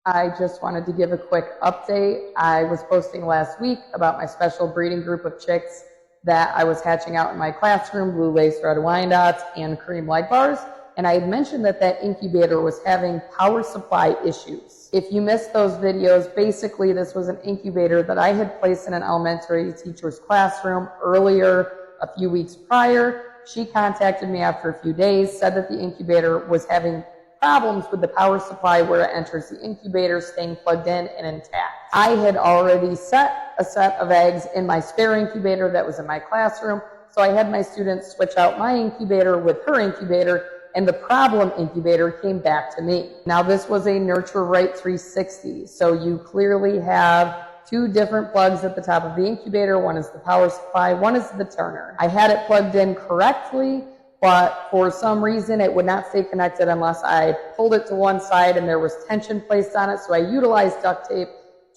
I just wanted to give a quick update. I was posting last week about my special breeding group of chicks that I was hatching out in my classroom, blue lace red Wyandottes and cream leg bars. And I had mentioned that that incubator was having power supply issues. If you missed those videos, basically this was an incubator that I had placed in an elementary teacher's classroom earlier, a few weeks prior. She contacted me after a few days, said that the incubator was having problems with the power supply where it enters the incubator staying plugged in and intact. I had already set a set of eggs in my spare incubator that was in my classroom, so I had my students switch out my incubator with her incubator, and the problem incubator came back to me. Now this was a Nurture Right 360, so you clearly have two different plugs at the top of the incubator. One is the power supply, one is the turner. I had it plugged in correctly, but for some reason it would not stay connected unless I pulled it to one side and there was tension placed on it. So I utilized duct tape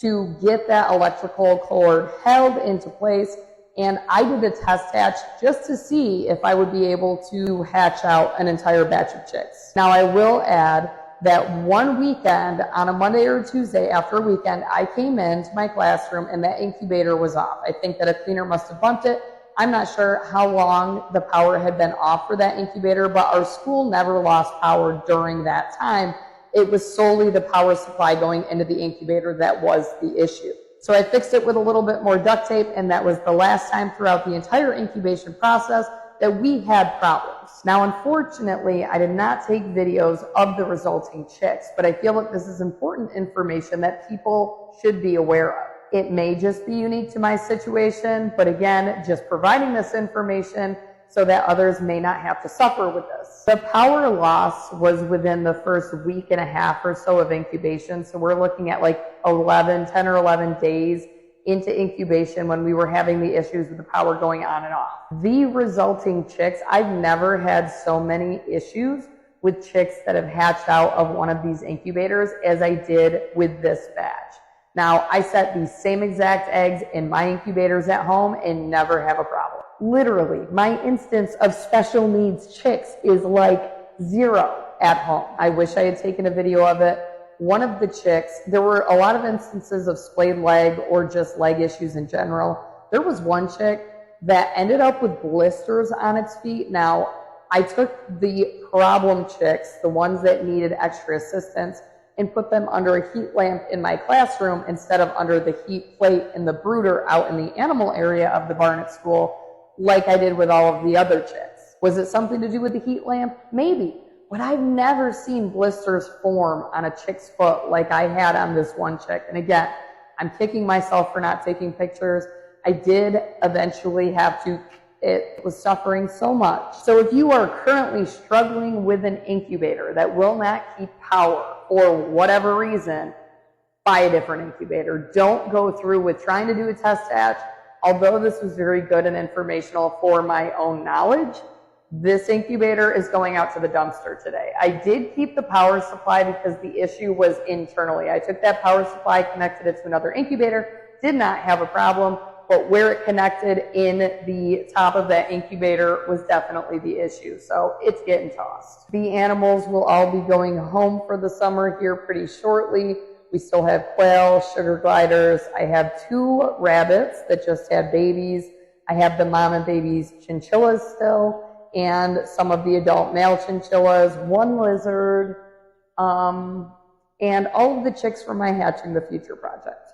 to get that electrical cord held into place. And I did a test hatch just to see if I would be able to hatch out an entire batch of chicks. Now I will add that one weekend, on a Monday or Tuesday after a weekend, I came into my classroom and that incubator was off. I think that a cleaner must have bumped it. I'm not sure how long the power had been off for that incubator, but our school never lost power during that time. It was solely the power supply going into the incubator that was the issue. So I fixed it with a little bit more duct tape, and that was the last time throughout the entire incubation process that we had problems. Now, unfortunately, I did not take videos of the resulting chicks, but I feel that this is important information that people should be aware of. It may just be unique to my situation, but again, just providing this information so that others may not have to suffer with this. The power loss was within the first week and a half or so of incubation, so we're looking at like 10 or 11 days into incubation when we were having the issues with the power going on and off. The resulting chicks, I've never had so many issues with chicks that have hatched out of one of these incubators as I did with this batch. Now, I set these same exact eggs in my incubators at home and never have a problem. Literally, my instance of special needs chicks is like 0 at home. I wish I had taken a video of it. One of the chicks, there were a lot of instances of splayed leg or just leg issues in general. There was one chick that ended up with blisters on its feet. Now, I took the problem chicks, the ones that needed extra assistance, and put them under a heat lamp in my classroom instead of under the heat plate in the brooder out in the animal area of the barn at school, like I did with all of the other chicks. Was it something to do with the heat lamp? Maybe. But I've never seen blisters form on a chick's foot like I had on this one chick. And again, I'm kicking myself for not taking pictures. I did eventually have to. It was suffering so much. So if you are currently struggling with an incubator that will not keep power for whatever reason, buy a different incubator. Don't go through with trying to do a test hatch. Although this was very good and informational for my own knowledge, this incubator is going out to the dumpster today. I did keep the power supply because the issue was internally. I took that power supply, connected it to another incubator, did not have a problem, but where it connected in the top of that incubator was definitely the issue. So it's getting tossed. The animals will all be going home for the summer here pretty shortly. We still have quail, sugar gliders. I have 2 rabbits that just had babies. I have the mom and babies chinchillas still, and some of the adult male chinchillas, 1 lizard, and all of the chicks from my Hatching the Future project.